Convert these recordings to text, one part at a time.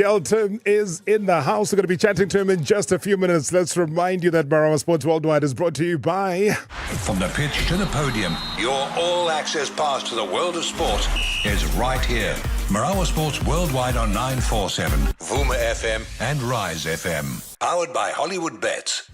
Miguel Timm is in the house. We're going to be chatting to him in just a few minutes. Let's remind you that Marawa Sports Worldwide is brought to you by... From the pitch to the podium, your all-access pass to the world of sport is right here. Marawa Sports Worldwide on 947, Vuma FM and Rise FM. Powered by Hollywood Bets.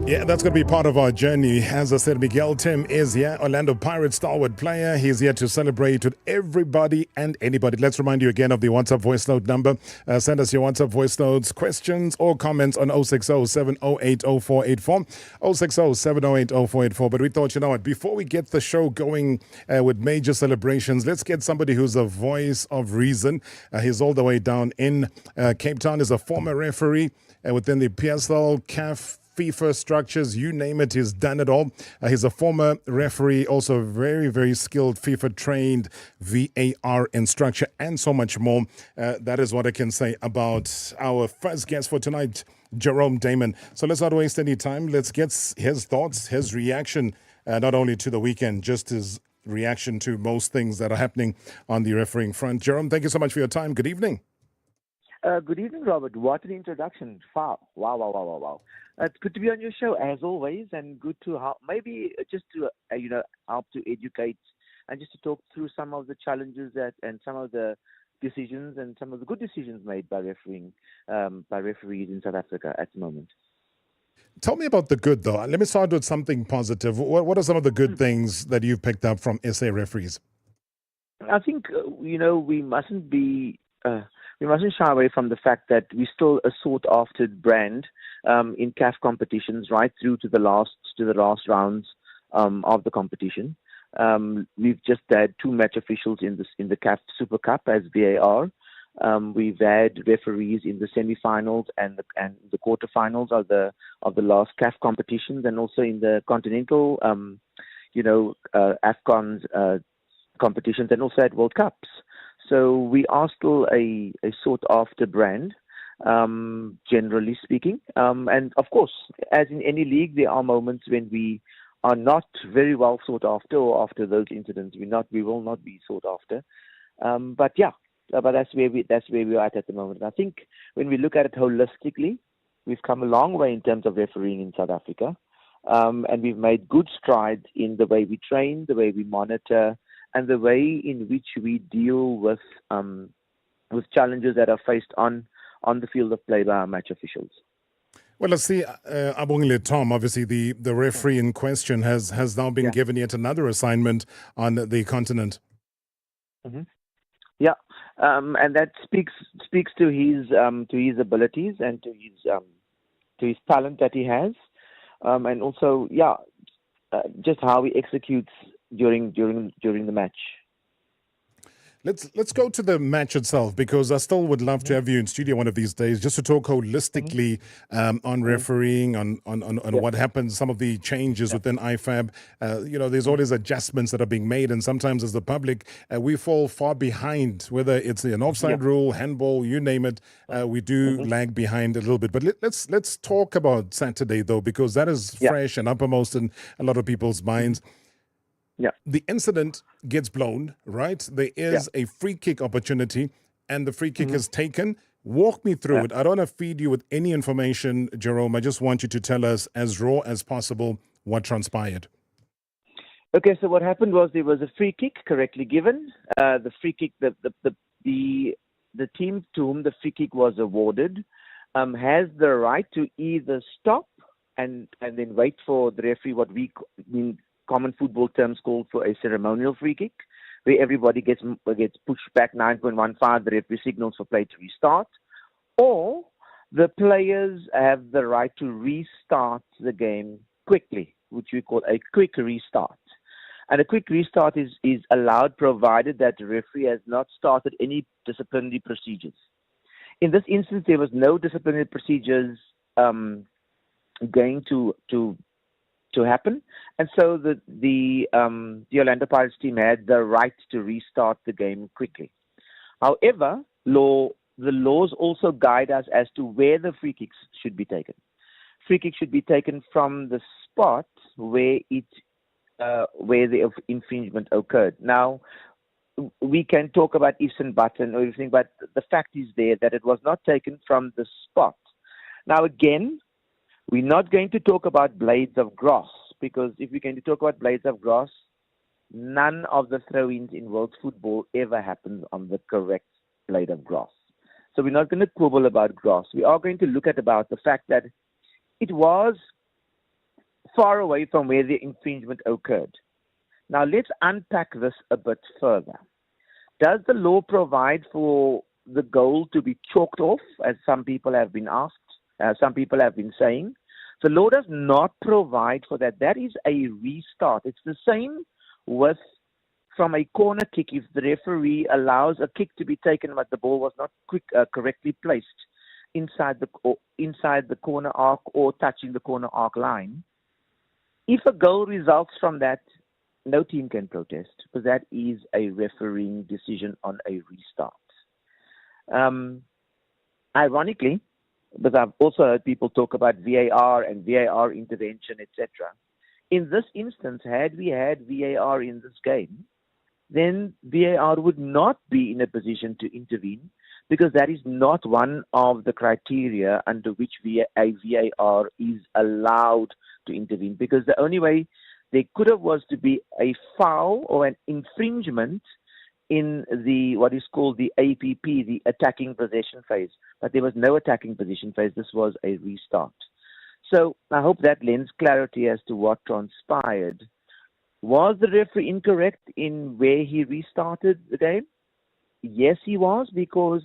Yeah, that's going to be part of our journey. As I said, Miguel Timm is here, Orlando Pirates stalwart player. He's here to celebrate with everybody and anybody. Let's remind you again of the WhatsApp voice note number. Send us your WhatsApp voice notes, questions or comments on 060 708 0484, 060 708 0484. But we thought, you know what, before we get the show going with major celebrations, let's get somebody who's a voice of reason. He's all the way down in Cape Town. He's a former referee within the PSL, CAF, FIFA structures, you name it, he's done it all. He's a former referee, also very, very skilled FIFA-trained VAR instructor, and so much more. That is what I can say about our first guest for tonight, Jerome Damon. So let's not waste any time. Let's get his thoughts, his reaction, not only to the weekend, just his reaction to most things that are happening on the refereeing front. Jerome, thank you so much for your time. Good evening. Good evening, Robert. What an introduction. Wow. It's good to be on your show, as always, and good to help, maybe just to, help to educate and just to talk through some of the challenges and some of the decisions and some of the good decisions made by referees in South Africa at the moment. Tell me about the good, though. Let me start with something positive. What are some of the good things that you've picked up from SA referees? I think, we mustn't be... we mustn't shy away from the fact that we're still a sought-after brand in CAF competitions, right through to the last rounds of the competition. We've just had two match officials in the CAF Super Cup as VAR. We've had referees in the semi-finals and the quarterfinals of the last CAF competitions, and also in the continental, AFCONs competitions, and also at World Cups. So we are still a sought-after brand, generally speaking. And of course, as in any league, there are moments when we are not very well sought after, or after those incidents, we will not be sought after. But that's where we are at the moment. And I think when we look at it holistically, we've come a long way in terms of refereeing in South Africa, and we've made good strides in the way we train, the way we monitor, and the way in which we deal with challenges that are faced on the field of play by our match officials. Well, let's see. Abongile Tom, obviously the referee in question, has now been given yet another assignment on the continent. Mm-hmm. Yeah, and that speaks to his abilities and to his talent that he has, and also just how he executes during the match. Let's go to the match itself, because I still would love to have you in studio one of these days just to talk holistically on refereeing, on what happens, some of the changes within IFAB. There's always adjustments that are being made, and sometimes as the public, we fall far behind, whether it's an offside rule, handball, you name it. We do lag behind a little bit. But let's talk about Saturday, though, because that is fresh and uppermost in a lot of people's minds. Yeah. The incident gets blown, right? There is a free kick opportunity, and the free kick is taken. Walk me through it. I don't want to feed you with any information, Jerome. I just want you to tell us as raw as possible what transpired. Okay, so what happened was there was a free kick correctly given. The free kick, the team to whom the free kick was awarded has the right to either stop and then wait for the referee, what we in common football terms called for a ceremonial free kick, where everybody gets pushed back 9.15, the referee signals for play to restart, or the players have the right to restart the game quickly, which we call a quick restart. And a quick restart is allowed provided that the referee has not started any disciplinary procedures. In this instance, there was no disciplinary procedures going to happen, and so the Orlando Pirates team had the right to restart the game quickly. However, the laws also guide us as to where the free kicks should be taken. Free kick should be taken from the spot where the infringement occurred. Now, we can talk about ifs and buts and everything, but the fact is there that it was not taken from the spot. Now, again, we're not going to talk about blades of grass, because if we're going to talk about blades of grass, none of the throw-ins in world football ever happens on the correct blade of grass. So we're not going to quibble about grass. We are going to look at about the fact that it was far away from where the infringement occurred. Now, let's unpack this a bit further. Does the law provide for the goal to be chalked off, as some people have been asked, some people have been saying? The law does not provide for that. That is a restart. It's the same with from a corner kick. If the referee allows a kick to be taken but the ball was not correctly placed inside the corner arc or touching the corner arc line, if a goal results from that, no team can protest, because that is a refereeing decision on a restart. Ironically, but I've also heard people talk about VAR and VAR intervention, etc. In this instance, had we had VAR in this game, then VAR would not be in a position to intervene, because that is not one of the criteria under which a VAR is allowed to intervene. Because the only way there could have was to be a foul or an infringement in the what is called the APP, the attacking possession phase. But there was no attacking possession phase. This was a restart. So I hope that lends clarity as to what transpired. Was the referee incorrect in where he restarted the game? Yes, he was, because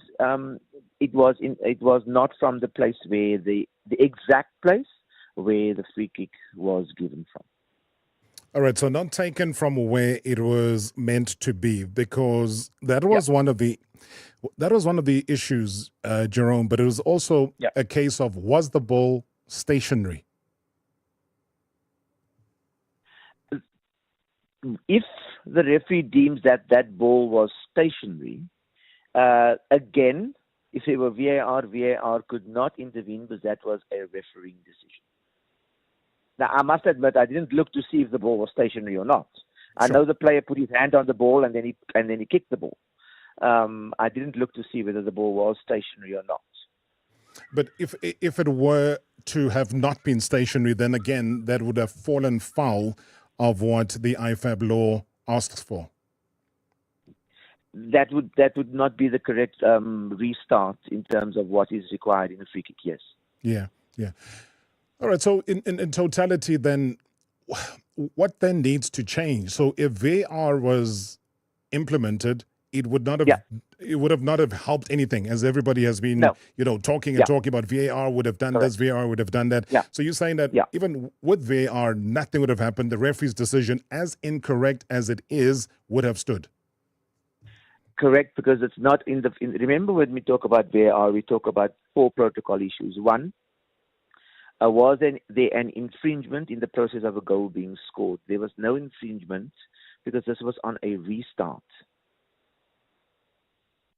it was not from the place where the exact place where the free kick was given from. All right, so not taken from where it was meant to be, because that was one of the issues, Jerome. But it was also a case of, was the ball stationary? If the referee deems that ball was stationary, again, if it were VAR could not intervene, because that was a refereeing decision. Now, I must admit, I didn't look to see if the ball was stationary or not. I know the player put his hand on the ball and then he kicked the ball. I didn't look to see whether the ball was stationary or not. But if it were to have not been stationary, then again, that would have fallen foul of what the IFAB law asks for. That would not be the correct restart in terms of what is required in a free kick, yes. Yeah. All right, so in totality then, what then needs to change? So if VAR was implemented, it would not have it would have not have helped anything, as everybody has been talking about VAR would have done this, VAR would have done that. So you're saying that even with VAR, nothing would have happened. The referee's decision, as incorrect as it is, would have stood. Correct, because it's not remember, when we talk about VAR, we talk about 4 protocol issues. One, was there an infringement in the process of a goal being scored? There was no infringement, because this was on a restart.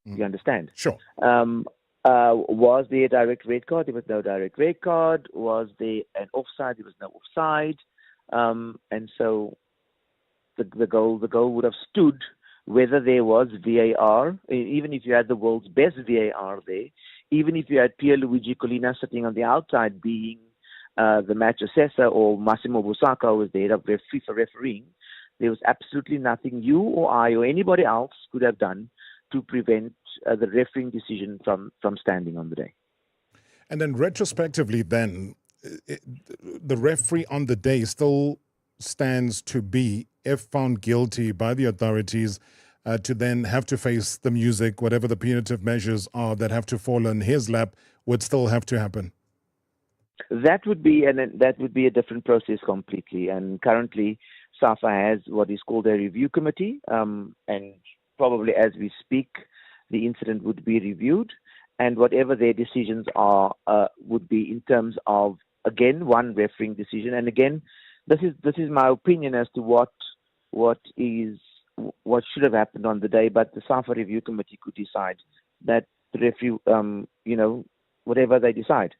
You understand? Sure. Was there a direct red card? There was no direct red card. Was there an offside? There was no offside. And so the goal would have stood whether there was VAR, even if you had the world's best VAR there, even if you had Pierluigi Collina sitting on the outside being the match assessor, or Massimo Busacca, who was the head of FIFA refereeing, there was absolutely nothing you or I or anybody else could have done to prevent the refereeing decision from standing on the day. And then retrospectively then, the referee on the day still stands to be, if found guilty by the authorities, to then have to face the music, whatever the punitive measures are that have to fall on his lap, would still have to happen. That would be a different process completely. And currently, SAFA has what is called a review committee, and probably as we speak, the incident would be reviewed, and whatever their decisions are would be in terms of, again, one refereeing decision. And again, this is my opinion as to what should have happened on the day. But the SAFA review committee could decide that the referee, whatever they decide,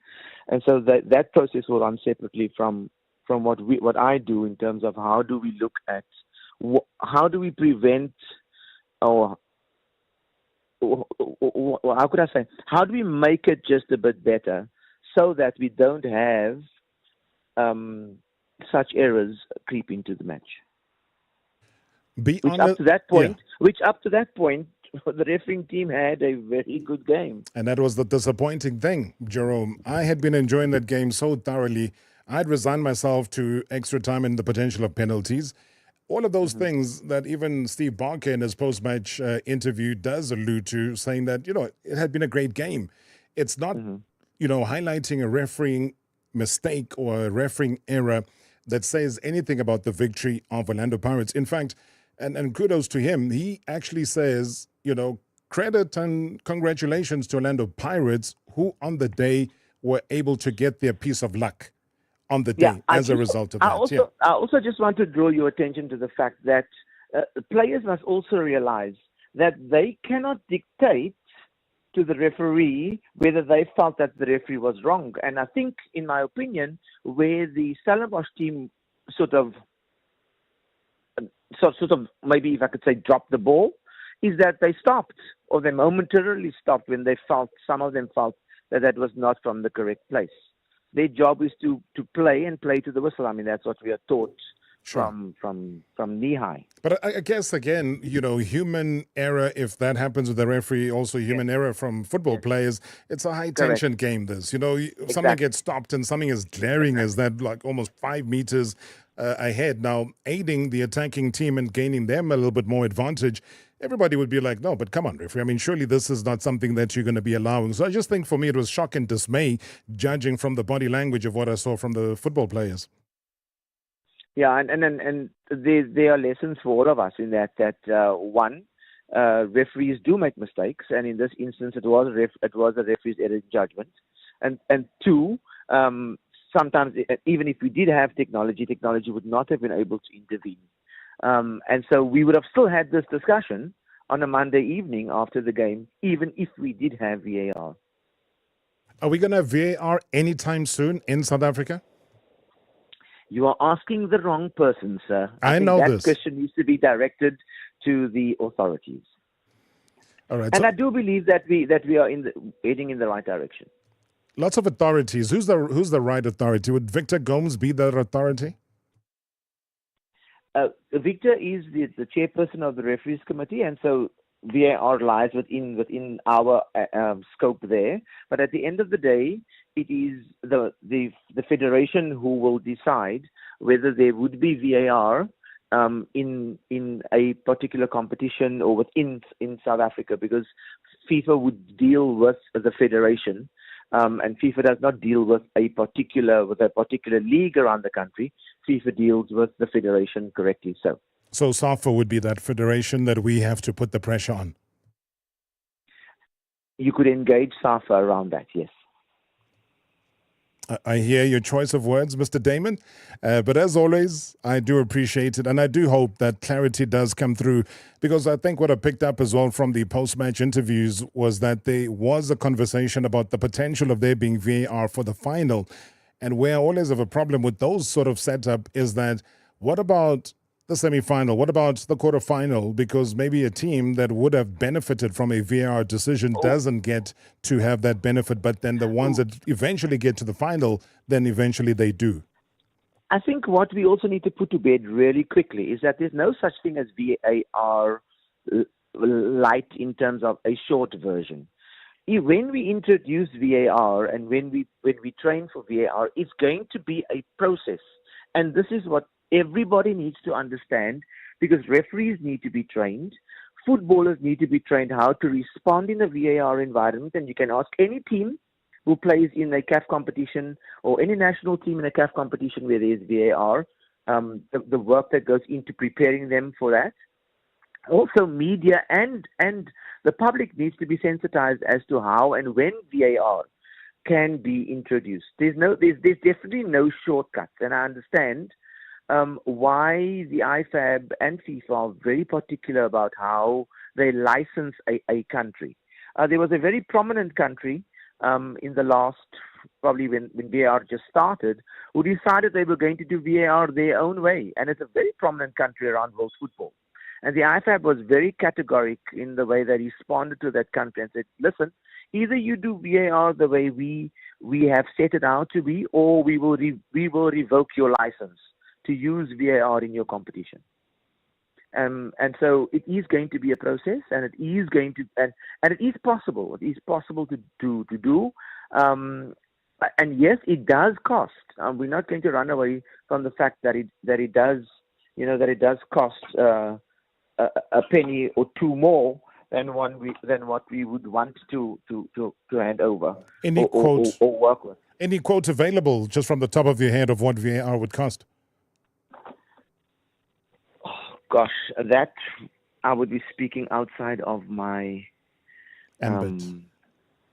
and so that process will run separately from what I do in terms of how do we look at how do we prevent or how could I say? How do we make it just a bit better so that we don't have such errors creep into the match? Be Which up honest. to that Yeah. point, the refereeing team had a very good game. And that was the disappointing thing, Jerome. I had been enjoying that game so thoroughly. I'd resigned myself to extra time and the potential of penalties. All of those things that even Steve Barker in his post-match interview does allude to, saying that, it had been a great game. It's not, highlighting a refereeing mistake or a refereeing error that says anything about the victory of Orlando Pirates. In fact, and kudos to him, he actually says, credit and congratulations to Orlando Pirates, who on the day were able to get their piece of luck on the day as a result of that. I also just want to draw your attention to the fact that players must also realize that they cannot dictate to the referee whether they felt that the referee was wrong. And I think, in my opinion, where the Stellenbosch team sort of maybe, if I could say, dropped the ball, is that they stopped, or they momentarily stopped when some of them felt that was not from the correct place. Their job is to play and play to the whistle. I mean, that's what we are taught from knee high. But I guess, again, human error, if that happens with the referee, also human error from football players, it's a high-tension game, this. If something gets stopped and something as glaring as that, like almost 5 meters ahead, now aiding the attacking team and gaining them a little bit more advantage, everybody would be like, no, but come on, referee. I mean, surely this is not something that you're going to be allowing. So I just think for me it was shock and dismay, judging from the body language of what I saw from the football players. Yeah, and there are lessons for all of us in that one, referees do make mistakes, and in this instance it was a referee's error in judgment, and two, sometimes even if we did have technology would not have been able to intervene. And so we would have still had this discussion on a Monday evening after the game, even if we did have VAR. Are we going to have VAR anytime soon in South Africa? You are asking the wrong person, sir. I think know that this. question needs to be directed to the authorities. All right. And So I do believe that we are heading in the right direction. lots of authorities. Who's the right authority? Would Victor Gomes be that authority? Victor is the chairperson of the referees committee, and so VAR lies within our scope there. But at the end of the day, it is the federation who will decide whether there would be VAR in a particular competition or in South Africa, because FIFA would deal with the federation. And FIFA does not deal with a particular league around the country. FIFA deals with the federation correctly. So SAFA would be that federation that we have to put the pressure on. You could engage SAFA around that, yes. I hear your choice of words, Mr. Damon. But as always, I do appreciate it. And I do hope that clarity does come through, because I think what I picked up as well from the post-match interviews was that there was a conversation about the potential of there being VAR for the final. And where I always have a problem with those sort of setup is that, what about the semi-final? What about the quarter-final? Because maybe a team that would have benefited from a VAR decision doesn't get to have that benefit, but then the ones that eventually get to the final, then eventually they do. I think what we also need to put to bed really quickly is that there's no such thing as VAR light in terms of a short version. When we introduce VAR and when we train for VAR, it's going to be a process. And this is what everybody needs to understand, because referees need to be trained. Footballers need to be trained how to respond in a VAR environment. And you can ask any team who plays in a CAF competition or any national team in a CAF competition where there is VAR, the work that goes into preparing them for that. Also, media and the public needs to be sensitized as to how and when VAR can be introduced. There's definitely no shortcuts, and I understand why the IFAB and FIFA are very particular about how they license a country. There was a very prominent country in the last, probably when VAR just started, who decided they were going to do VAR their own way, and it's a very prominent country around world football. And the IFAB was very categoric in the way that he responded to that country and said, listen, either you do VAR the way we have set it out to be, or we will revoke your license to use VAR in your competition. And so it is going to be a process, and it is going to, and it is possible. It is possible to do. And yes, it does cost. We're not going to run away from the fact that it does cost a penny or two more than what we would want to hand over or work with. Any quote available just from the top of your head of what VAR would cost? Oh, gosh, that I would be speaking outside of my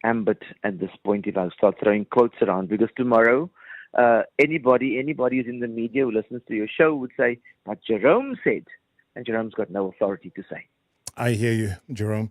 ambit at this point if I start throwing quotes around, because tomorrow anybody who's in the media who listens to your show would say, but Jerome said, and Jerome's got no authority to say. I hear you, Jerome.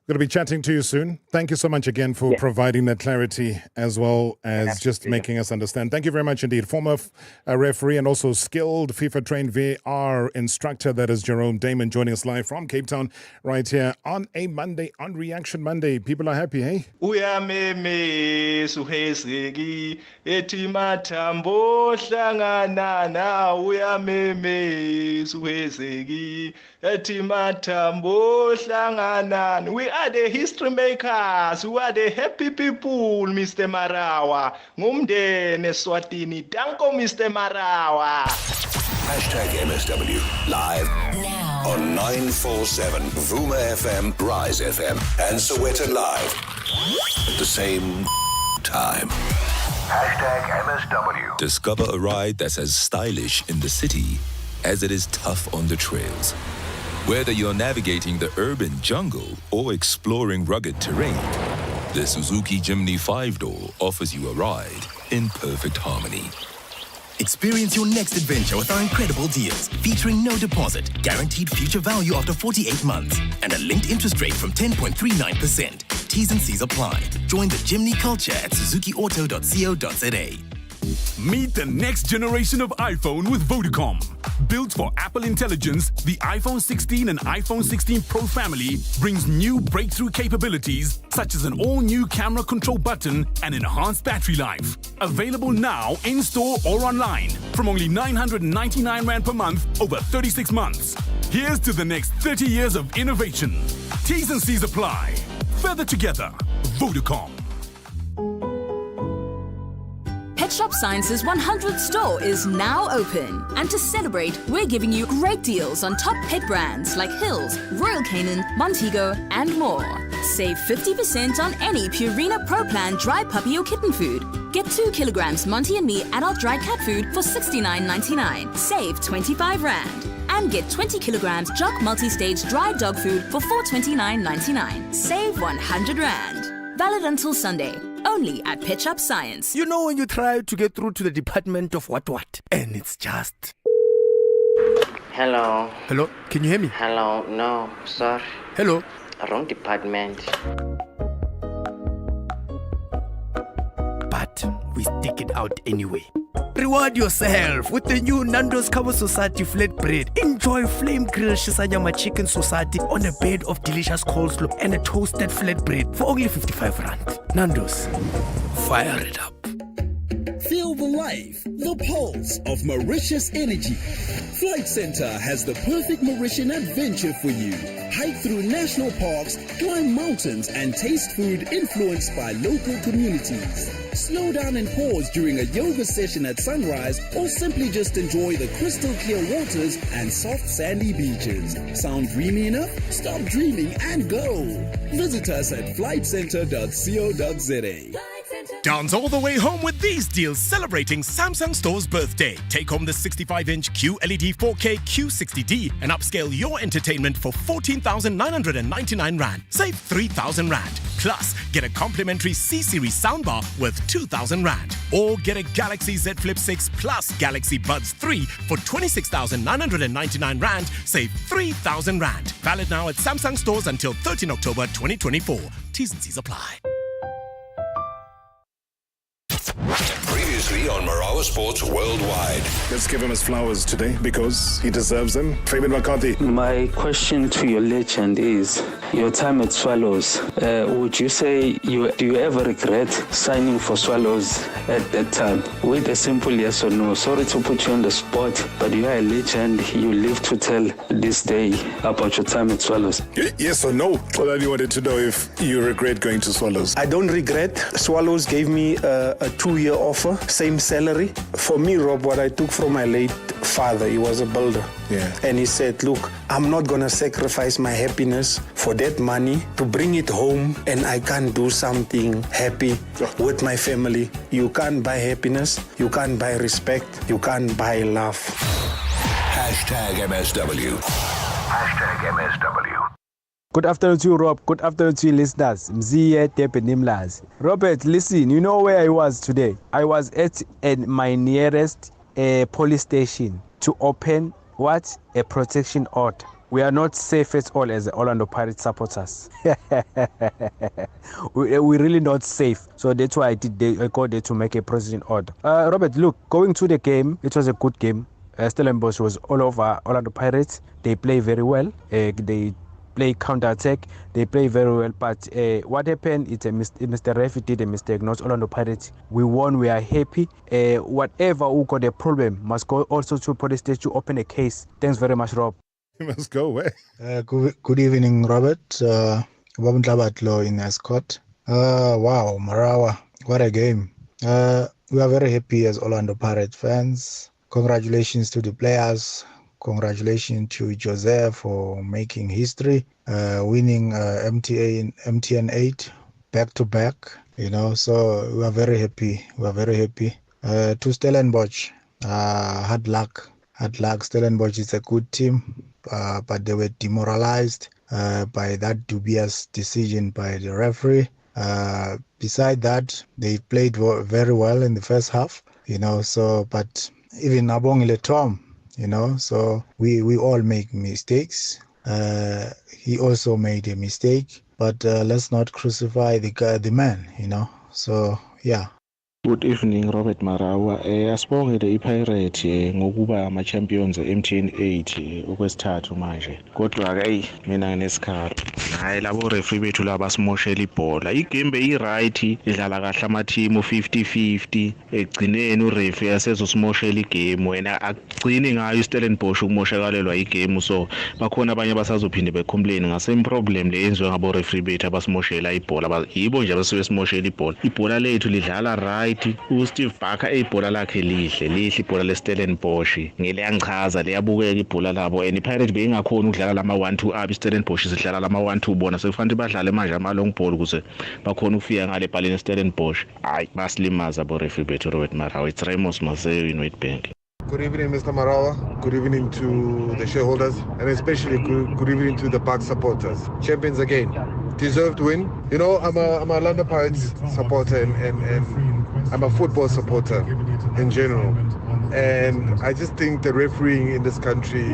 Going to be chatting to you soon. Thank you so much again for providing that clarity as well as just making us understand. Thank you very much indeed. Former referee and also skilled FIFA-trained VAR instructor, that is Jerome Damon, joining us live from Cape Town right here on a Monday, on Reaction Monday. People are happy, hey? Uyameme suhezeki ethi mathambo hlanganana uyameme suhezeki ethi mathambo hlanganana. We are the history makers. We are the happy people, Mr. Marawa. Ngumndene Swatini. Danko, Mr. Marawa. #MSW live now on 947 Vuma FM, Rise FM, and Sowetan Live at the same time. #MSW. Discover a ride that's as stylish in the city as it is tough on the trails. Whether you're navigating the urban jungle or exploring rugged terrain, the Suzuki Jimny 5-door offers you a ride in perfect harmony. Experience your next adventure with our incredible deals, featuring no deposit, guaranteed future value after 48 months, and a linked interest rate from 10.39%. T's and C's apply. Join the Jimny culture at suzukiauto.co.za. Meet the next generation of iPhone with Vodacom. Built for Apple Intelligence, the iPhone 16 and iPhone 16 Pro family brings new breakthrough capabilities such as an all-new camera control button and enhanced battery life. Available now in-store or online from only 999 Rand per month over 36 months. Here's to the next 30 years of innovation. T's and C's apply. Further together, Vodacom. Pet Shop Science's 100th store is now open. And to celebrate, we're giving you great deals on top pet brands like Hills, Royal Canin, Montego, and more. Save 50% on any Purina Pro Plan dry puppy or kitten food. Get 2 kilograms Monty and Me adult dry cat food for $69.99. Save 25 Rand. And get 20 kilograms Jock multi-stage dry dog food for $429.99. Save 100 Rand. Valid until Sunday. Only at Pet Shop Science. You know when you try to get through to the department of what, and it's just... Hello. Hello, can you hear me? Hello, no, sorry. Hello. Wrong department. But we stick it out anyway. Reward yourself with the new Nando's Cover Society flatbread. Enjoy flame grilled Shisanyama Chicken Society on a bed of delicious coleslaw and a toasted flatbread for only 55 Rand. Nando's, fire it up. Feel the life, the pulse of Mauritius energy. Flight Center has the perfect Mauritian adventure for you. Hike through national parks, climb mountains, and taste food influenced by local communities. Slow down and pause during a yoga session at sunrise, or simply just enjoy the crystal clear waters and soft sandy beaches. Sound dreamy enough? Stop dreaming and go. Visit us at flightcenter.co.za. Dance all the way home with these deals celebrating Samsung Store's birthday. Take home the 65-inch QLED 4K Q60D and upscale your entertainment for 14,999 Rand. Save 3,000 Rand. Plus, get a complimentary C-Series soundbar worth 2,000 Rand. Or get a Galaxy Z Flip 6 plus Galaxy Buds 3 for 26,999 Rand. Save 3,000 Rand. Valid now at Samsung Stores until 13 October 2024. T's and C's apply. 3 on Marawa Sports Worldwide. Let's give him his flowers today because he deserves them. Fabian McCarthy. My question to your legend is, your time at Swallows, would you say, do you ever regret signing for Swallows at that time? With a simple yes or no. Sorry to put you on the spot, but you are a legend. You live to tell this day about your time at Swallows. Yes or no? Well, I wanted to know if you regret going to Swallows. I don't regret. Swallows gave me a 2-year offer, same salary. For me, Rob, what I took from my late father, he was a builder. Yeah. And he said, look, I'm not going to sacrifice my happiness for that money to bring it home, and I can't do something happy with my family. You can't buy happiness. You can't buy respect. You can't buy love. #MSW. #MSW. Good afternoon to you, Rob. Good afternoon to you, listeners. Mziye Tepenimlas. Robert, listen, you know where I was today? I was at my nearest police station to open what? A protection order. We are not safe at all as the Orlando Pirates supporters. We're really not safe. So that's why I go there to make a protection order. Robert, look, going to the game, it was a good game. Stellenbosch was all over Orlando Pirates. They play very well. They play counter-attack. They play very well. But what happened, Mr. Referee did a mistake, not Orlando Pirates. We won. We are happy. Whatever who got a problem must go also to police station to open a case. Thanks very much, Rob. You must go away. Good evening, Robert. Babundlabatlo in Ascot. Wow, Marawa. What a game. We are very happy as Orlando Pirates fans. Congratulations to the players. Congratulations to Jose for making history, winning MTN 8 back-to-back. So we are very happy. To Stellenbosch, hard luck. Stellenbosch is a good team, but they were demoralized by that dubious decision by the referee. Beside that, they played very well in the first half. But even Abongile Tom, so we all make mistakes. He also made a mistake, but let's not crucify the man, So, yeah. Good evening, Robert Marawa. Asibongele iPirate ngokuba ama-champions MTN 8 okwesithathu manje. Kodwa ke mina nginesikhalo. Hayi labo referee bethu laba simoshela ibhola. Igame beyi-right, idlala kahle ama-team 50-50. Egcineni ureferee yasezosimoshela igame. Wena akugcini ngayo iStellenbosch ukumoshakalelwa igame, so bakhona abanye abasazophinde becomplain ngase problem le yenziwe ngabo referee bethu abasimoshela ibhola. Yibo nje abasuke simoshela ibhola. Ibhola lethu lidlala right. uSteve Barker ibhola lakhe lihle ibhola leStellenbosch ngeliyangichaza liyabukeka ibhola labo and iPirates beyingakhona ukudlala lama 1-2 up iStellenbosch sidlala lama 1-2 bona sekufanele badlale manje ama long ball ukuze bakhona ukufika ngale bhaleni iStellenbosch. Hayi basilimaza abo referee bethu Robert Marawa. It's Ramos Maseo in Witbank. Good evening, Mr. Marawa. Good evening to the shareholders, and especially good evening to the Park supporters. Champions again. Deserved win. I'm a Orlando Pirates supporter and I'm a football supporter in general. And I just think the refereeing in this country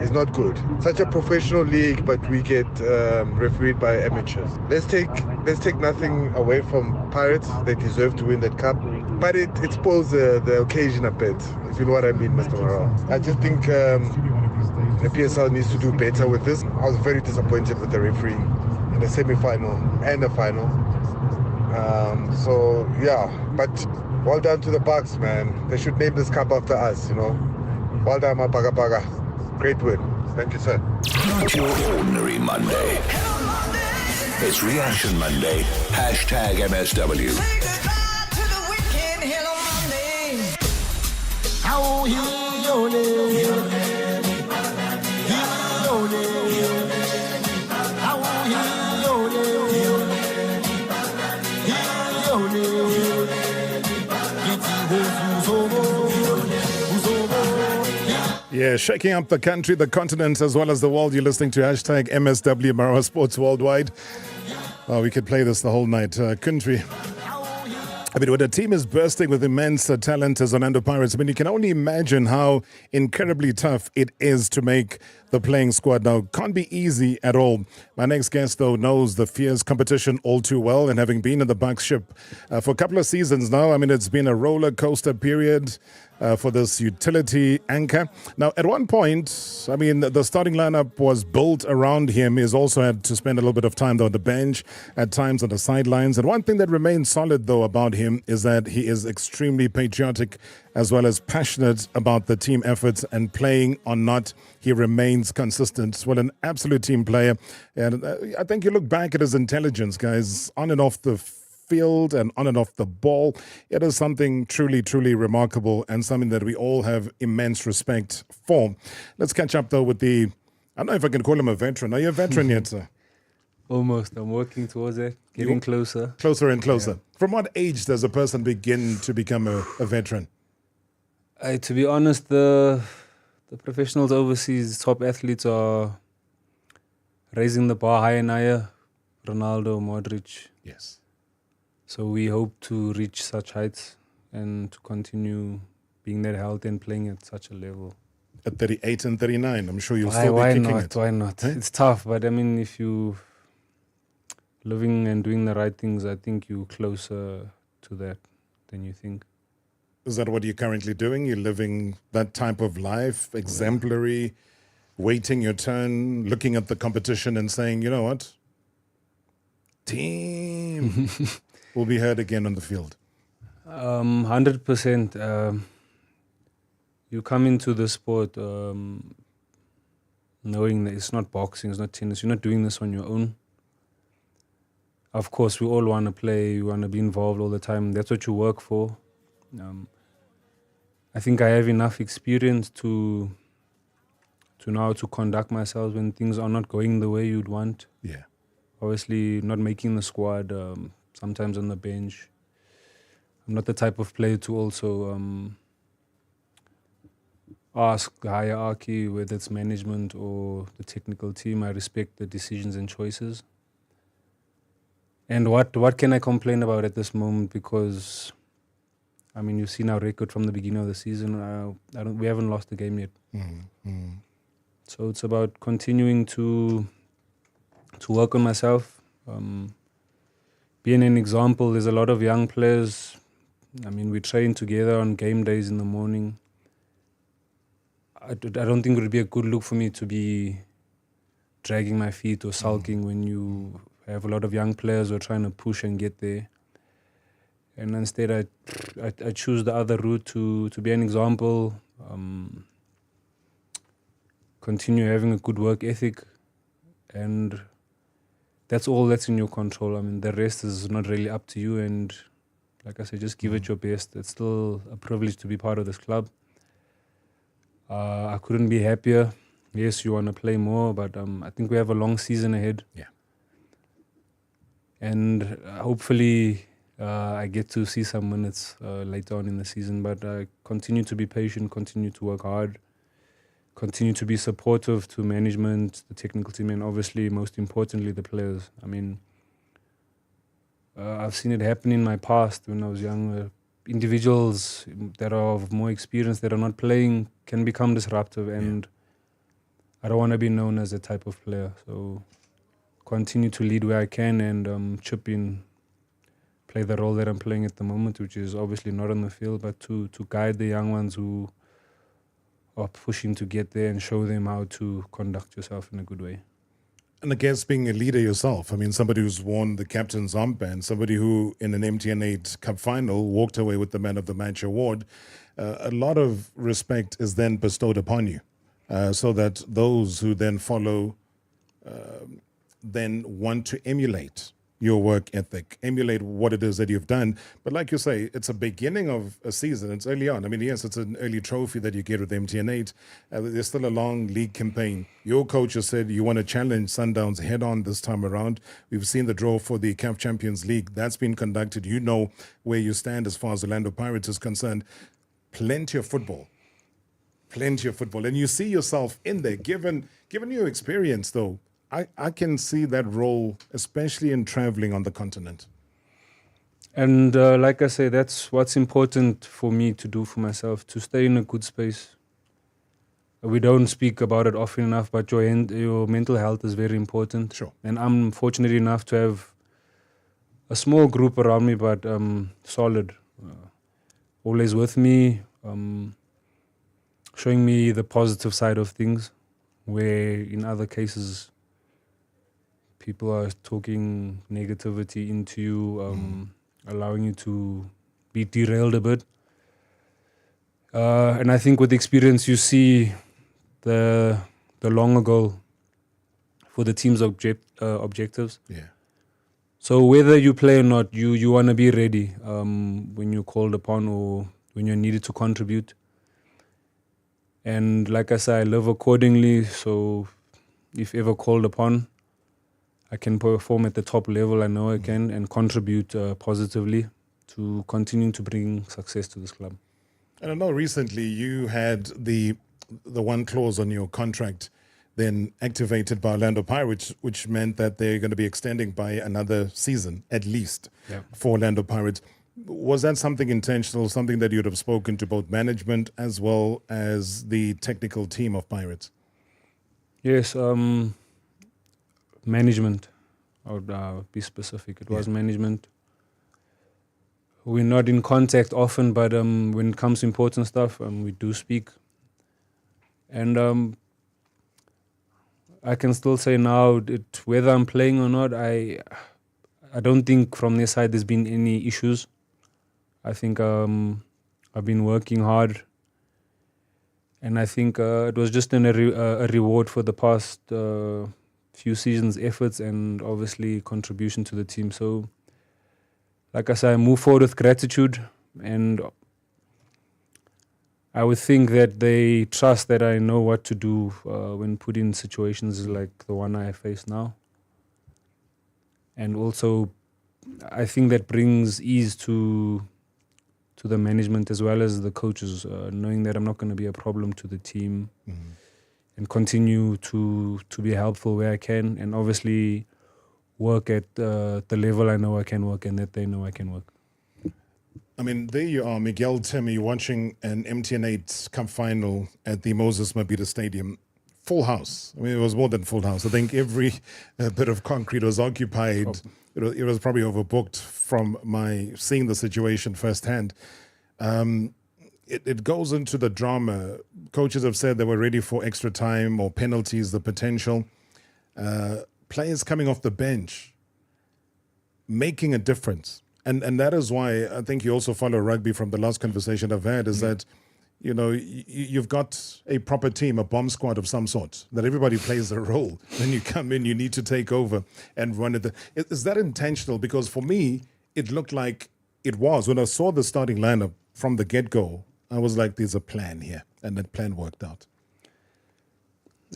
is not good. Such a professional league, but we get refereed by amateurs. Let's take nothing away from Pirates. They deserve to win that cup. But it spoils the occasion a bit, if you know what I mean, Mr. Marawa. I just think the PSL needs to do better with this. I was very disappointed with the refereeing in the semi-final and the final. So, yeah, but well done to the Bucks, man. They should name this cup after us, Well done, my Paga. Great win. Thank you, sir. Not your ordinary Monday. It's Reaction Monday. #MSW. Yeah, shaking up the country, the continent, as well as the world. You're listening to #MSW Marawa Sports Worldwide. Oh, we could play this the whole night, couldn't we? I mean, when a team is bursting with immense talent as Orlando Pirates, I mean, you can only imagine how incredibly tough it is to make the the playing squad now. Can't be easy at all. My next guest, though, knows the fierce competition all too well, and having been in the Bucks ship for a couple of seasons now, I mean, it's been a roller coaster period for this utility anchor. Now, at one point, I mean, the starting lineup was built around him. He's also had to spend a little bit of time, though, on the bench, at times on the sidelines. And one thing that remains solid, though, about him is that he is extremely patriotic as well as passionate about the team efforts, and playing or not, he remains consistent. Well, an absolute team player. And I think you look back at his intelligence, guys, on and off the field and on and off the ball. It is something truly, truly remarkable, and something that we all have immense respect for. Let's catch up, though, with I don't know if I can call him a veteran. Are you a veteran yet, sir? Almost. I'm working towards it. Getting closer. Closer and closer. Yeah. From what age does a person begin to become a veteran? To be honest, the professionals overseas, top athletes are raising the bar higher and higher. Ronaldo, Modric. Yes. So we hope to reach such heights and to continue being that healthy and playing at such a level. At 38 and 39, I'm sure you'll still be kicking it. Why not? Eh? It's tough, but I mean, if you living and doing the right things, I think you're closer to that than you think. Is that what you're currently doing? You're living that type of life, exemplary, waiting your turn, looking at the competition and saying, you know what? Team will be heard again on the field. 100%. You come into the sport knowing that it's not boxing, it's not tennis. You're not doing this on your own. Of course, we all want to play. We want to be involved all the time. That's what you work for. I think I have enough experience to know how to conduct myself when things are not going the way you'd want. Yeah. Obviously, not making the squad, sometimes on the bench. I'm not the type of player to also ask the hierarchy, whether it's management or the technical team. I respect the decisions and choices. And what can I complain about at this moment? Because, I mean, you've seen our record from the beginning of the season. We haven't lost the game yet. Mm-hmm. So it's about continuing to work on myself, being an example. There's a lot of young players. I mean, we train together on game days in the morning. I don't think it would be a good look for me to be dragging my feet or sulking when you have a lot of young players who are trying to push and get there. And instead, I choose the other route to be an example, continue having a good work ethic, and that's all that's in your control. I mean, the rest is not really up to you, and like I said, just give it your best. It's still a privilege to be part of this club. I couldn't be happier. Yes, you want to play more, but I think we have a long season ahead. Yeah. And hopefully I get to see some minutes later on in the season, but I continue to be patient, continue to work hard, continue to be supportive to management, the technical team, and obviously, most importantly, the players. I mean, I've seen it happen in my past when I was young. Individuals that are of more experience, that are not playing, can become disruptive, and I don't want to be known as a type of player. So continue to lead where I can and chip in, play the role that I'm playing at the moment, which is obviously not on the field, but to guide the young ones who are pushing to get there and show them how to conduct yourself in a good way. And I guess being a leader yourself, I mean, somebody who's worn the captain's armband, somebody who in an MTN 8 Cup final walked away with the Man of the Match award, a lot of respect is then bestowed upon you, so that those who then follow then want to emulate your work ethic, emulate what it is that you've done. But like you say, it's a beginning of a season. It's early on. I mean, yes, it's an early trophy that you get with MTN 8. There's still a long league campaign. Your coach has said you want to challenge Sundowns head on this time around. We've seen the draw for the CAF Champions League. That's been conducted. You know where you stand as far as Orlando Pirates is concerned. Plenty of football. Plenty of football. And you see yourself in there. Given your experience, though, I can see that role, especially in traveling on the continent. And like I say, that's what's important for me to do for myself, to stay in a good space, we don't speak about it often enough, but your mental health is very important. Sure. And I'm fortunate enough to have a small group around me, but solid. Always with me, showing me the positive side of things, where in other cases people are talking negativity into you, allowing you to be derailed a bit. And I think with experience, you see the longer goal for the team's objectives. Yeah. So whether you play or not, you want to be ready when you're called upon or when you're needed to contribute. And like I said, I live accordingly. So if ever called upon, I can perform at the top level. I know I can, and contribute positively to continuing to bring success to this club. And I know recently you had the one clause on your contract then activated by Orlando Pirates, which meant that they're going to be extending by another season at least for Orlando Pirates. Was that something intentional, something that you'd have spoken to both management as well as the technical team of Pirates? Yes, management. I would be specific. It was management. We're not in contact often, but when it comes to important stuff, we do speak. And I can still say now that whether I'm playing or not, I don't think from their side there's been any issues. I think I've been working hard, and I think it was just a reward for the past few seasons' efforts and obviously contribution to the team. So, like I said, I move forward with gratitude, and I would think that they trust that I know what to do when put in situations like the one I face now. And also, I think that brings ease to the management as well as the coaches, knowing that I'm not going to be a problem to the team and continue to be helpful where I can, and obviously work at the level I know I can work and that they know I can work. I mean, there you are, Miguel Timm, you're watching an MTN8 Cup final at the Moses Mabhida Stadium. Full house. I mean, it was more than full house. I think every bit of concrete was occupied. It was probably overbooked from my seeing the situation firsthand. It goes into the drama. Coaches have said they were ready for extra time or penalties, the potential. Players coming off the bench, making a difference. And that is why I think you also follow rugby from the last conversation I've had, is that, you know, you've got a proper team, a bomb squad of some sort, that everybody plays a role. Then you come in, you need to take over and run it. Is that intentional? Because for me, it looked like it was. When I saw the starting lineup from the get-go, I was like, there's a plan here. And that plan worked out.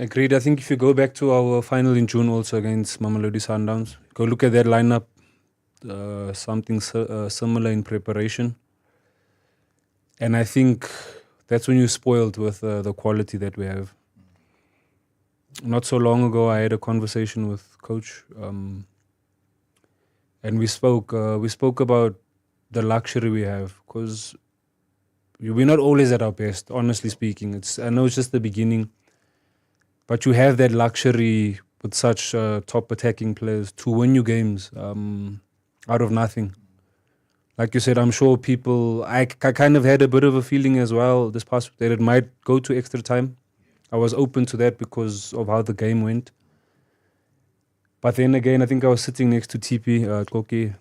Agreed. I think if you go back to our final in June also against Mamelodi Sundowns, go look at that lineup. Something similar in preparation, and I think that's when you're spoiled with the quality that we have. Not so long ago, I had a conversation with Coach, and we spoke about the luxury we have, because we're not always at our best, honestly speaking. I know it's just the beginning, but you have that luxury with such top attacking players to win you games out of nothing. Like you said, I'm sure people, I kind of had a bit of a feeling as well this past week that it might go to extra time. I was open to that because of how the game went. But then again, I think I was sitting next to TP, Koki,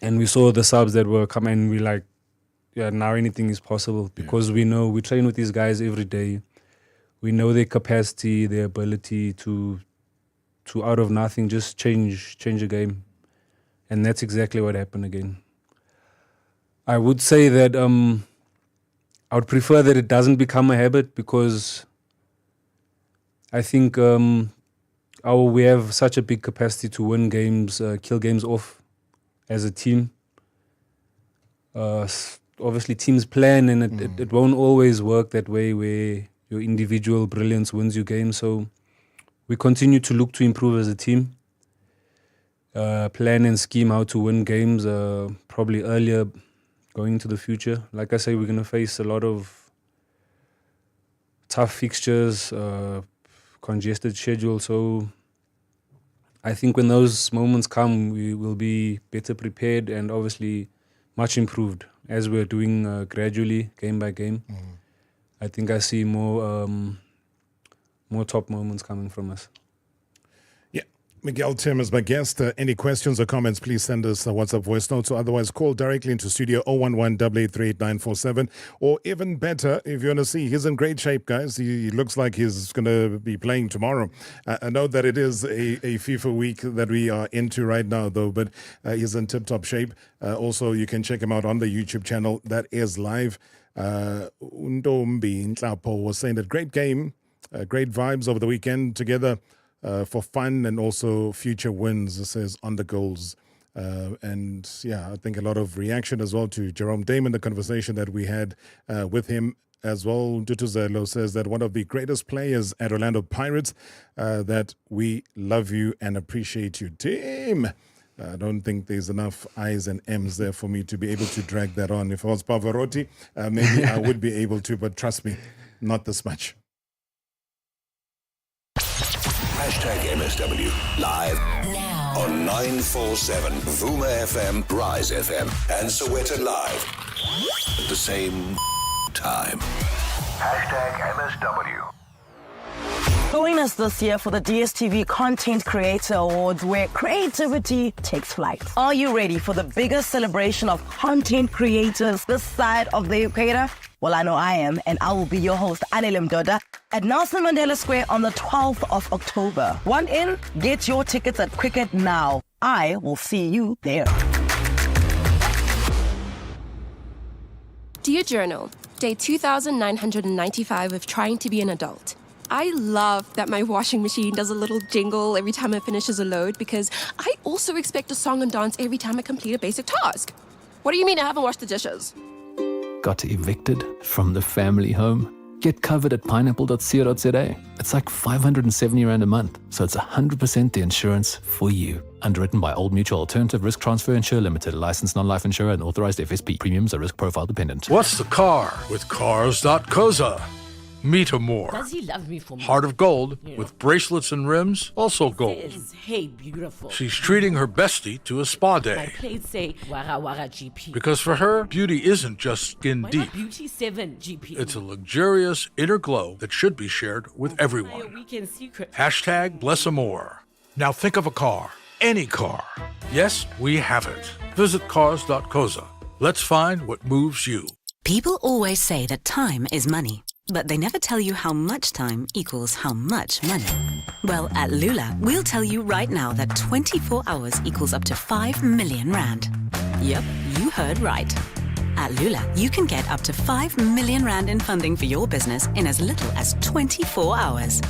and we saw the subs that were coming, and we like, yeah, now anything is possible, because we know, we train with these guys every day. We know their capacity, their ability to out of nothing just change a game. And that's exactly what happened again. I would say that I would prefer that it doesn't become a habit, because I think we have such a big capacity to win games, kill games off as a team. Obviously, teams plan, and it won't always work that way where your individual brilliance wins you games. So we continue to look to improve as a team. Plan and scheme how to win games probably earlier going into the future. Like I say, we're going to face a lot of tough fixtures, congested schedule. So I think when those moments come, we will be better prepared and obviously much improved as we're doing gradually, game by game. I think I see more top moments coming from us. Miguel Timm is my guest. Any questions or comments, please send us a WhatsApp voice note. So otherwise, call directly into studio 011-883-8947. Or even better, if you want to see, he's in great shape, guys. He looks like he's going to be playing tomorrow. I know that it is a FIFA week that we are into right now, though, but he's in tip-top shape. Also, you can check him out on the YouTube channel. That is live. Ndombi Nhlapo was saying that great game, great vibes over the weekend together. For fun and also future wins, it says, on the goals. And I think a lot of reaction as well to Jerome Damon, the conversation that we had with him as well. Dutuzelo says that one of the greatest players at Orlando Pirates, that we love you and appreciate you. Tim! I don't think there's enough I's and M's there for me to be able to drag that on. If I was Pavarotti, maybe I would be able to, but trust me, not this much. #MSW live now on 947 Vuma FM, Rise FM, and Soweto Live at the same time. #MSW. Join us this year for the DSTV Content Creator Awards, where creativity takes flight. Are you ready for the biggest celebration of content creators this side of the equator? Well, I know I am, and I will be your host, Anele Mdoda, at Nelson Mandela Square on the 12th of October. Want in? Get your tickets at Cricket now. I will see you there. Dear Journal, day 2995 of trying to be an adult. I love that my washing machine does a little jingle every time it finishes a load, because I also expect a song and dance every time I complete a basic task. What do you mean I haven't washed the dishes? Got evicted from the family home? Get covered at pineapple.co.za. It's like 570 Rand a month, so it's 100% the insurance for you. Underwritten by Old Mutual Alternative Risk Transfer Insurer Limited, a licensed non-life insurer and authorized FSP. Premiums are risk profile dependent. What's the car with Cars.coza? Meet more. Does he love me for me? Heart of gold with bracelets and rims, also gold. Says, hey, beautiful. She's treating her bestie to a spa My day. plates say Wara Wara GP. Because for her, beauty isn't just skin Why deep. not Beauty 7 GP? It's a luxurious inner glow that should be shared with My everyone. weekend secret. #BlessAmore. Now think of a car. Any car. Yes, we have it. Visit Cars.coza. Let's find what moves you. People always say that time is money, but they never tell you how much time equals how much money. Well, at Lula, we'll tell you right now that 24 hours equals up to 5 million Rand. Yep, you heard right. At Lula, you can get up to 5 million Rand in funding for your business in as little as 24 hours.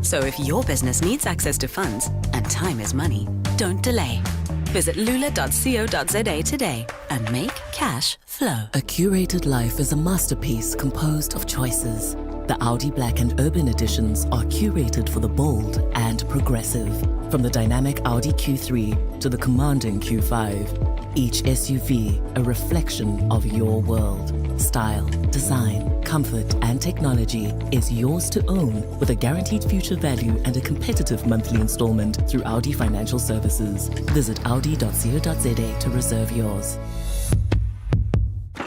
So if your business needs access to funds, and time is money, don't delay. Visit lula.co.za today and make cash flow. A curated life is a masterpiece composed of choices. The Audi Black and Urban editions are curated for the bold and progressive. From the dynamic Audi Q3 to the commanding Q5, each SUV a reflection of your world. Style, design, comfort, and technology is yours to own with a guaranteed future value and a competitive monthly installment through Audi Financial Services. Visit audi.co.za to reserve yours.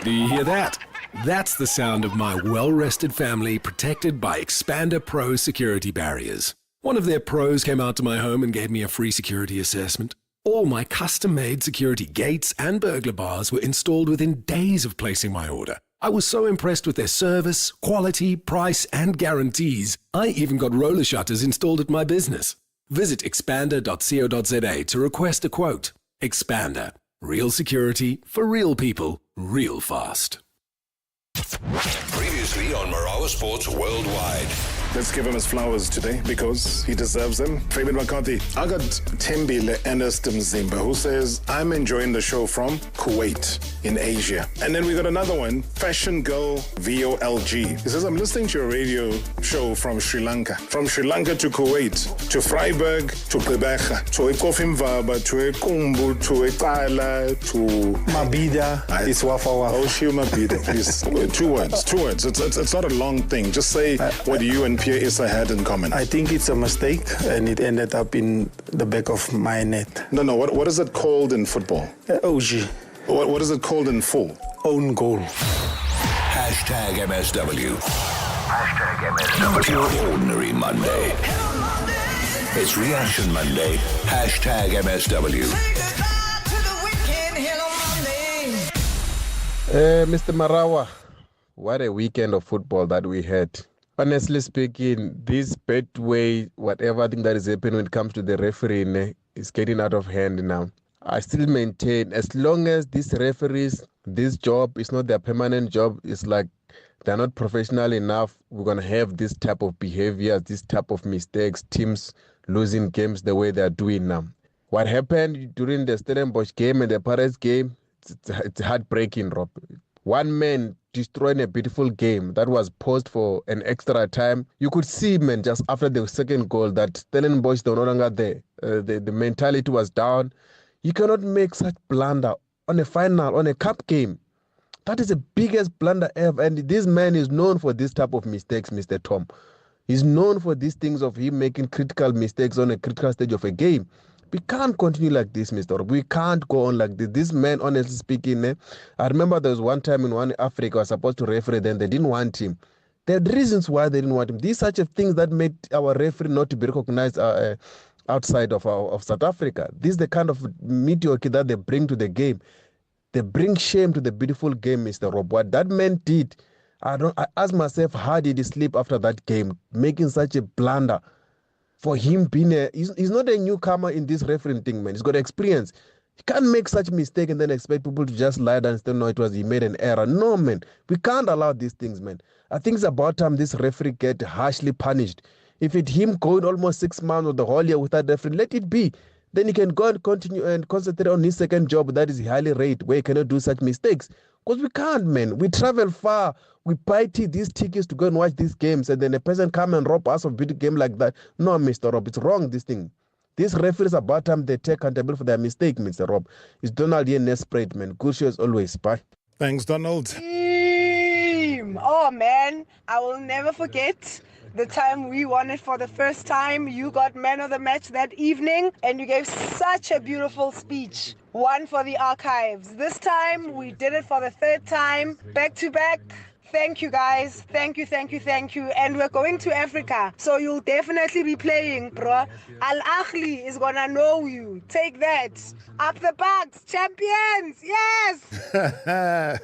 Do you hear that? That's the sound of my well-rested family protected by Expander Pro security barriers. One of their pros came out to my home and gave me a free security assessment. All my custom-made security gates and burglar bars were installed within days of placing my order. I was so impressed with their service, quality, price, and guarantees. I even got roller shutters installed at my business. Visit expander.co.za to request a quote. Expander. Real security for real people, real fast. Previously on Marawa Sports Worldwide. Let's give him his flowers today because he deserves them. Fabian McCarthy. I got Tembile Ernest Mzimba who says, I'm enjoying the show from Kuwait in Asia. And then we got another one, Fashion Girl VOLG. He says, I'm listening to your radio show from Sri Lanka. From Sri Lanka to Kuwait, to Freiburg, to Gqeberha, to Ekofimvaba, to Ekumbu, to Ekala, to Mabida. It's Wafa Wafa. Oh, Shiu Mabida, please. Two words. It's not a long thing. Just say what you and Pierre Issa had in common. I think it's a mistake and it ended up in the back of my net. No. What is it called in football? OG. What is it called in full? Own goal. Hashtag MSW. Hashtag MSW. Not your ordinary Monday. It's Reaction Monday. Hashtag MSW. Mr. Marawa, what a weekend of football that we had. Honestly speaking, this bad way, whatever thing that is happening when it comes to the refereeing is getting out of hand now. I still maintain, as long as these referees, this job is not their permanent job, it's like they're not professional enough, we're going to have this type of behavior, this type of mistakes, teams losing games the way they're doing now. What happened during the Stellenbosch game and the Pirates game, it's heartbreaking, Rob. One man destroying a beautiful game that was paused for an extra time. You could see, man, just after the second goal that Stellenbosch, they were no longer there. The mentality was down. You cannot make such blunder on a final, on a cup game. That is the biggest blunder ever. And this man is known for this type of mistakes, Mr. Tom. He's known for these things of him making critical mistakes on a critical stage of a game. We can't continue like this, Mr. Rob. We can't go on like this. This man, honestly speaking, I remember there was one time in one Africa was supposed to referee, then they didn't want him. There are reasons why they didn't want him. These such things that made our referee not to be recognized outside of South Africa. This is the kind of mediocrity that they bring to the game. They bring shame to the beautiful game, Mr. Rob. What that man did, I asked myself, how did he sleep after that game, making such a blunder? For him being he's not a newcomer in this refereeing thing, man. He's got experience. He can't make such mistake and then expect people to just lie down and say, no, he made an error. No, man. We can't allow these things, man. I think it's about time this referee get harshly punished. If it's him going almost 6 months or the whole year without referee, let it be. Then he can go and continue and concentrate on his second job that is highly rated, where he cannot do such mistakes. Because we can't, man. We travel far. We buy these tickets to go and watch these games, and then a person come and rob us of a beautiful game like that. No, Mr. Rob, it's wrong, this thing. These referees about time they take accountability for their mistake, Mr. Rob. It's Donald here, Nespread, man. Good show as always. Bye. Thanks, Donald. Oh, man. I will never forget the time we won it for the first time. You got man of the match that evening, and you gave such a beautiful speech. One for the archives. This time, we did it for the third time, back to back. Thank you, guys. Thank you. And we're going to Africa, so you'll definitely be playing, bro. Al Ahly is gonna know you. Take that. Up the Bucks, champions. Yes.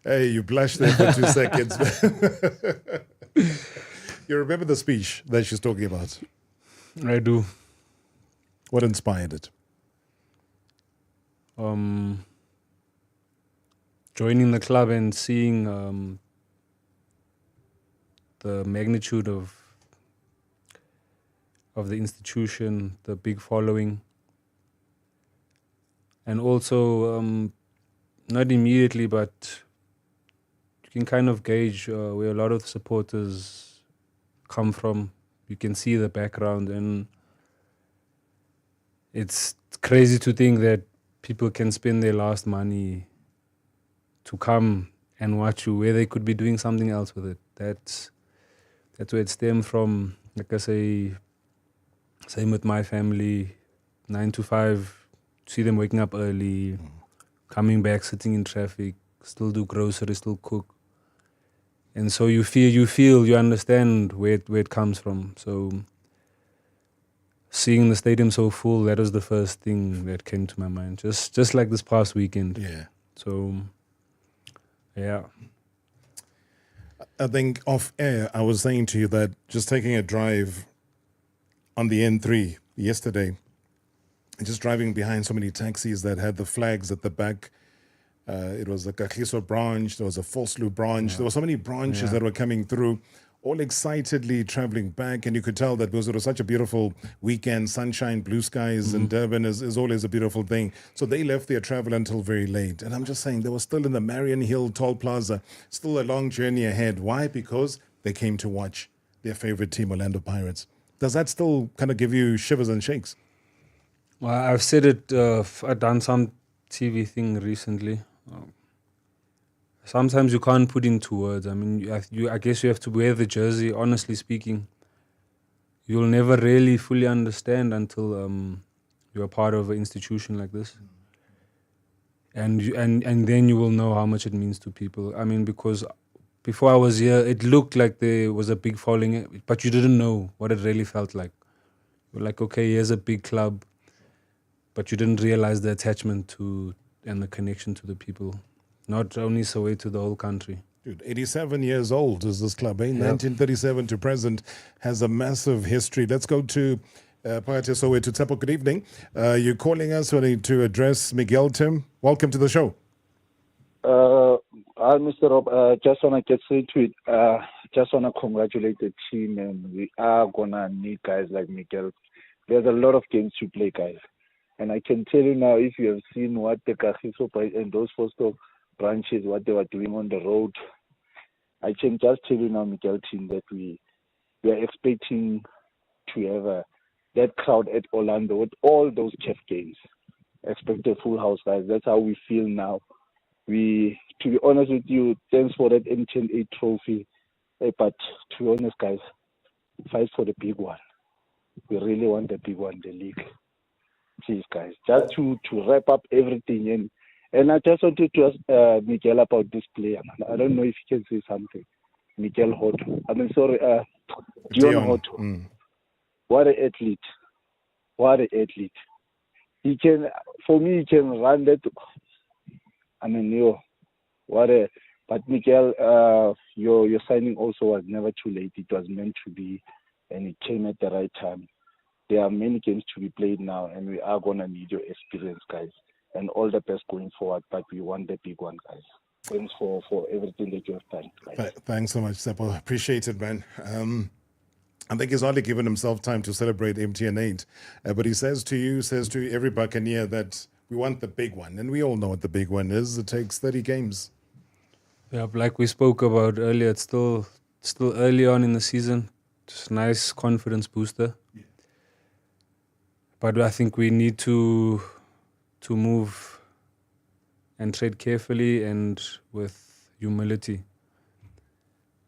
Hey, you blushed there for 2 seconds. You remember the speech that she's talking about? I do. What inspired it? Joining the club and seeing the magnitude of the institution, the big following, and also not immediately, but you can kind of gauge where a lot of supporters come from. You can see the background, and it's crazy to think that people can spend their last money to come and watch you where they could be doing something else with it. That's where it stems from. Like I say, same with my family, 9 to 5, see them waking up early, coming back, sitting in traffic, still do groceries, still cook. And so you understand where it comes from. So seeing the stadium so full, that was the first thing that came to my mind. Just like this past weekend. Yeah. So, yeah. I think off air, I was saying to you that just taking a drive on the N3 yesterday, just driving behind so many taxis that had the flags at the back. It was a Kagiso branch, there was a Volkslu branch, there were so many branches that were coming through. all excitedly traveling back, and you could tell that because it was such a beautiful weekend, sunshine, blue skies, and Durban is always a beautiful thing. So they left their travel until very late. And I'm just saying, they were still in the Marion Hill Toll Plaza, still a long journey ahead. Why? Because they came to watch their favorite team, Orlando Pirates. Does that still kind of give you shivers and shakes? Well, I've said it, I've done some TV thing recently. Sometimes you can't put into words. I mean, I guess you have to wear the jersey. Honestly speaking, you'll never really fully understand until you're part of an institution like this, and then you will know how much it means to people. I mean, because before I was here, it looked like there was a big following, but you didn't know what it really felt like. You're like, okay, here's a big club, but you didn't realize the attachment to and the connection to the people. Not only Soweto, the whole country. Dude, 87 years old is this club, eh? 1937 to present, has a massive history. Let's go to Payate Soweto. Tsepo, good evening. You're calling us to address Miguel Timm. Welcome to the show. Hi, Mr. Rob. Just want to get straight to it. Just want to congratulate the team, and we are going to need guys like Miguel. There's a lot of games to play, guys. And I can tell you now, if you have seen what the Kagiso and those Fosto branches, what they were doing on the road, I can just tell you now, Miguel Timm, that we are expecting to have that crowd at Orlando with all those chef games. Expect a full house, guys. That's how we feel now. To be honest with you, thanks for that MTN 8 trophy. But to be honest, guys, fight for the big one. We really want the big one, the league. Please, guys, just to wrap up everything. And I just wanted to ask Miguel about this player. I don't know if he can say something. Miguel Hotto. Dion Hotto. What an athlete. What an athlete. He can run that. But Miguel, your signing also was never too late. It was meant to be, and it came at the right time. There are many games to be played now, and we are going to need your experience, guys. And all the best going forward, but we want the big one, guys. Thanks for everything that you have done, guys. Thanks so much, Tsepo. Appreciate it, man. I think he's hardly given himself time to celebrate MTN 8. But he says to every Buccaneer that we want the big one. And we all know what the big one is. It takes 30 games. Yeah, like we spoke about earlier, it's still early on in the season. Just a nice confidence booster. Yeah. But I think we need to move and tread carefully and with humility.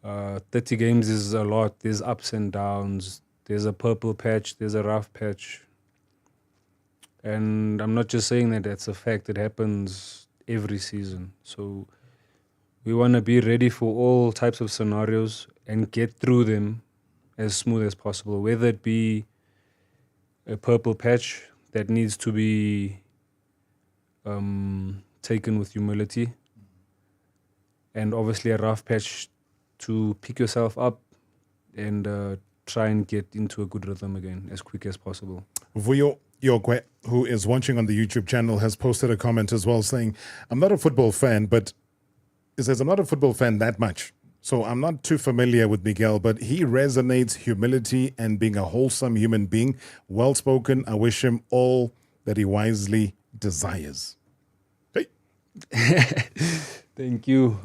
30 games is a lot. There's ups and downs. There's a purple patch. There's a rough patch. And I'm not just saying that that's a fact. It happens every season. So we want to be ready for all types of scenarios and get through them as smooth as possible, whether it be a purple patch that needs to be taken with humility, and obviously a rough patch to pick yourself up and try and get into a good rhythm again as quick as possible. Vuyo Yokwe, who is watching on the YouTube channel, has posted a comment as well saying, I'm not a football fan, but he says, I'm not a football fan that much. So I'm not too familiar with Miguel, but he resonates humility and being a wholesome human being. Well-spoken. I wish him all that he wisely desires. Hey. Thank you.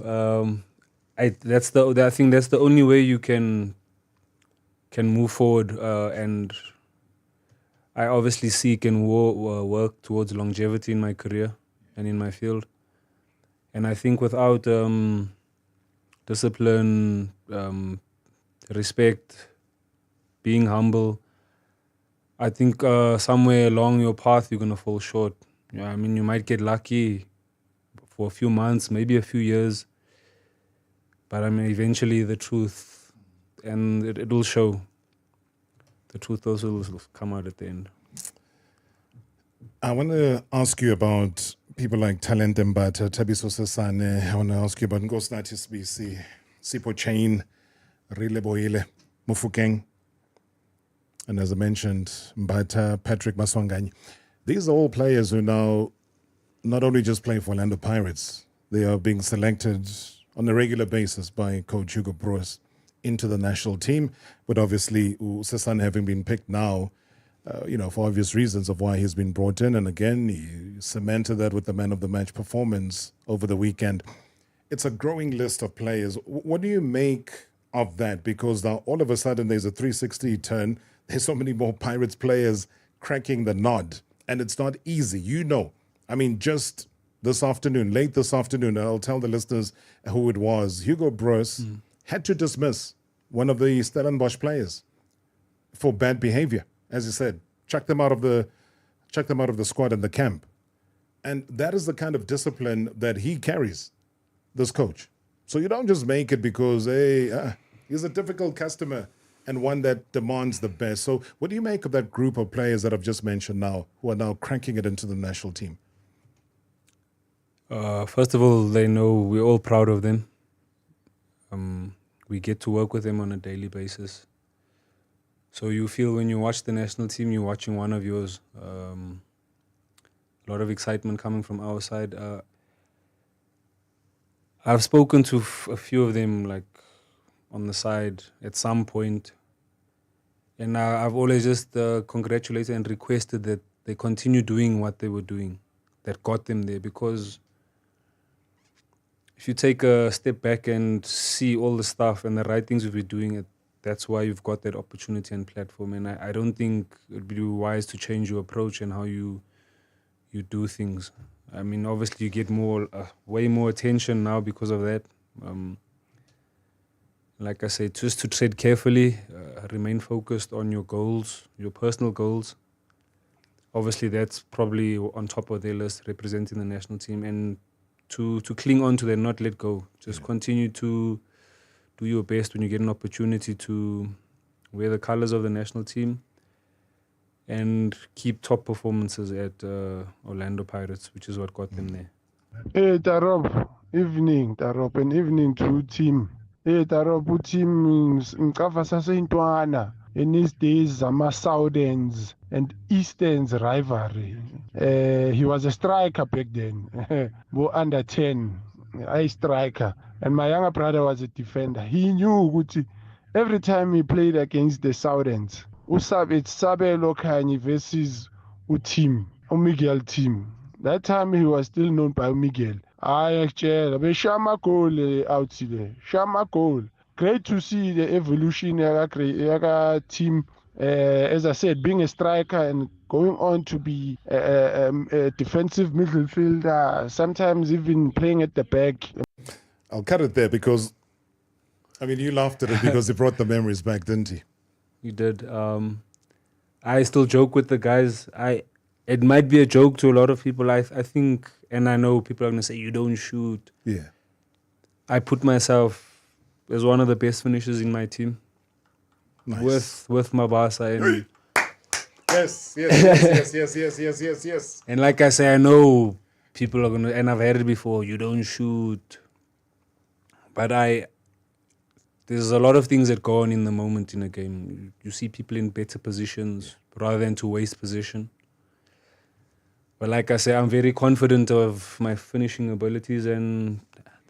I think that's the only way you can move forward. And I obviously seek and work towards longevity in my career and in my field. And I think without discipline, respect, being humble, I think somewhere along your path you're going to fall short. Yeah, I mean, you might get lucky for a few months, maybe a few years, but I mean, eventually the truth, and it will show. The truth also will come out at the end. I want to ask you about people like Talent Mbata, Thabiso Sesane. I want to ask you about Nkosinathi Sibisi, Sipho Chain, Rileboile, Mufukeng, and as I mentioned, Mbata, Patrick Maswanganyi. These are all players who now not only just play for Orlando Pirates, they are being selected on a regular basis by Coach Hugo Broos into the national team, but obviously Sesane having been picked now, for obvious reasons of why he's been brought in. And again, he cemented that with the man of the match performance over the weekend. It's a growing list of players. What do you make of that? Because now all of a sudden there's a 360 turn. There's so many more Pirates players cracking the nod. And it's not easy, I mean, just this afternoon, late this afternoon, and I'll tell the listeners who it was, Hugo Broos had to dismiss one of the Stellenbosch players for bad behavior. As you said, chuck them out of the squad and the camp. And that is the kind of discipline that he carries, this coach. So you don't just make it because, he's a difficult customer and one that demands the best. So what do you make of that group of players that I've just mentioned now, who are now cranking it into the national team? First of all, they know we're all proud of them. We get to work with them on a daily basis. So you feel when you watch the national team, you're watching one of yours. A lot of excitement coming from our side. I've spoken to a few of them, like on the side at some point, and I've always just congratulated and requested that they continue doing what they were doing, that got them there. Because if you take a step back and see all the stuff and the right things we've been doing, that's why you've got that opportunity and platform. And I don't think it would be wise to change your approach and how you do things. I mean, obviously you get way more attention now because of that. Like I say, just to tread carefully, remain focused on your goals, your personal goals. Obviously that's probably on top of their list, representing the national team, and to cling on to that, not let go. Just continue to do your best when you get an opportunity to wear the colors of the national team and keep top performances at Orlando Pirates, which is what got them there. Hey, Tarop. Evening, Tarop. And evening to team. Hey, Tarop, team Mkafa Sasintwana. In these days, Southern's and Eastern's rivalry. He was a striker back then. Under 10. A striker. And my younger brother was a defender. He knew Gucci. Every time he played against the Southerns, it's Sabelo Kanye versus Timm, Miguel Timm. That time he was still known by Miguel. Shama goal out there. Shama goal. Great to see the evolution of team. As I said, being a striker and going on to be a defensive midfielder, sometimes even playing at the back. I'll cut it there because, you laughed at it because it brought the memories back, didn't he? You did. I still joke with the guys. It might be a joke to a lot of people. I think, and I know people are going to say, you don't shoot. Yeah. I put myself as one of the best finishers in my team. Nice. With Mabasa. And Yes. And like I say, I know people are going to, and I've heard it before, you don't shoot. But there's a lot of things that go on in the moment in a game. You see people in better positions rather than to waste position. But like I say, I'm very confident of my finishing abilities, and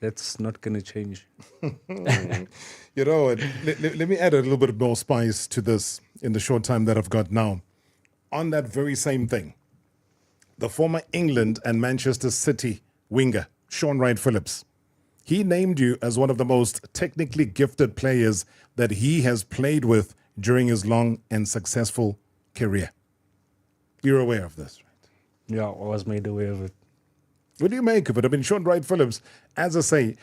that's not going to change. You know what? Let me add a little bit more spice to this in the short time that I've got now. On that very same thing, the former England and Manchester City winger, Sean Wright-Phillips, he named you as one of the most technically gifted players that he has played with during his long and successful career. You're aware of this, right? Yeah, I was made aware of it. What do you make of it? Sean Wright-Phillips, as I say,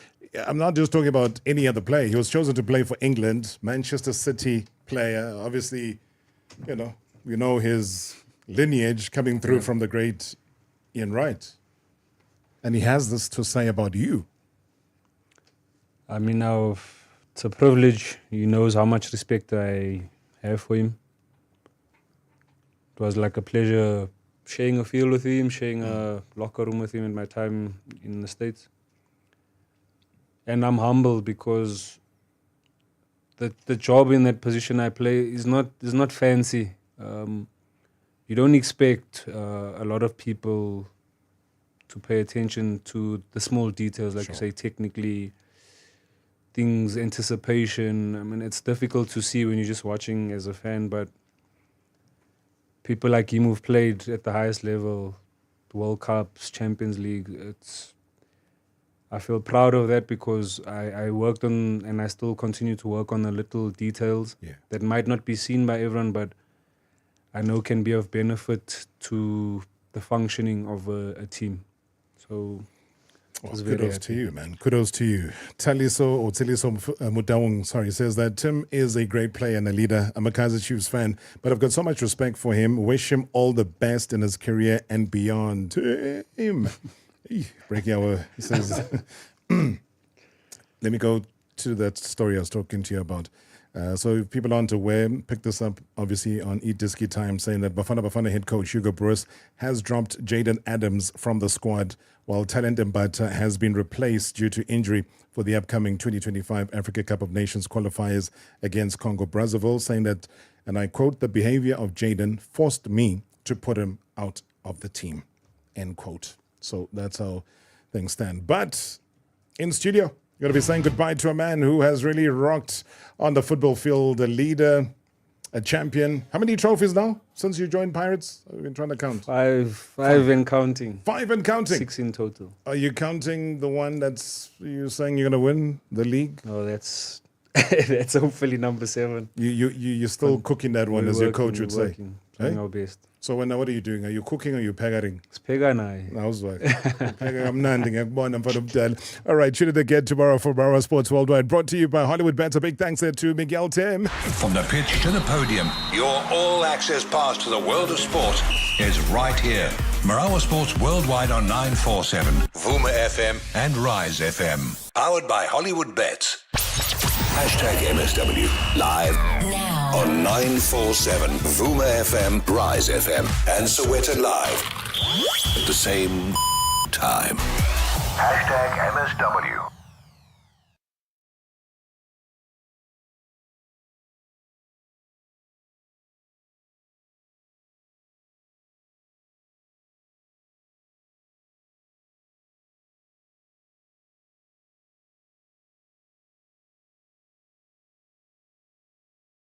I'm not just talking about any other player. He was chosen to play for England, Manchester City player. Obviously, we know his lineage coming through from the great Ian Wright. And he has this to say about you. Now it's a privilege. He knows how much respect I have for him. It was like a pleasure sharing a field with him, sharing a locker room with him in my time in the States. And I'm humbled because the job in that position I play is not fancy. You don't expect a lot of people to pay attention to the small details, like you say, technically, things, anticipation. I mean, it's difficult to see when you're just watching as a fan, but people like him who've played at the highest level, World Cups, Champions League, I feel proud of that because I worked on, and I still continue to work on the little details that might not be seen by everyone, but I know can be of benefit to the functioning of a team. So, kudos to you, man. Kudos to you. Taliso Mudawung, says that Tim is a great player and a leader. I'm a Kaizer Chiefs fan, but I've got so much respect for him. Wish him all the best in his career and beyond. Tim. Breaking our, he says, let me go to that story I was talking to you about. So if people aren't aware, pick this up obviously on Eat Diski Time, saying that Bafana head coach Hugo Broos has dropped Jaden Adams from the squad, while Talent Mbata has been replaced due to injury for the upcoming 2025 Africa Cup of Nations qualifiers against Congo Brazzaville, saying that, and I quote, "The behavior of Jaden forced me to put him out of the team," end quote. So that's how things stand. But in studio, you're going to be saying goodbye to a man who has really rocked on the football field, a leader, a champion. How many trophies now since you joined Pirates? I've been trying to count. Five and counting. 5 and counting. 6 in total. Are you counting the one that's you're saying you're going to win the league? No, that's that's hopefully number 7. You're still cooking that one, as your coach would say. Trying our best. So what are you doing? Are you cooking or are you pegging? It's pegana. I was like, all right, tune in again tomorrow for Marawa Sports Worldwide, brought to you by Hollywood Bets. A big thanks there to Miguel Timm. From the pitch to the podium, your all-access pass to the world of sport is right here. Marawa Sports Worldwide on 947, Vuma FM and Rise FM. Powered by Hollywood Bets. #MSW live now on 947 Vuma FM, Rise FM and Soweto Live at the same time. #MSW.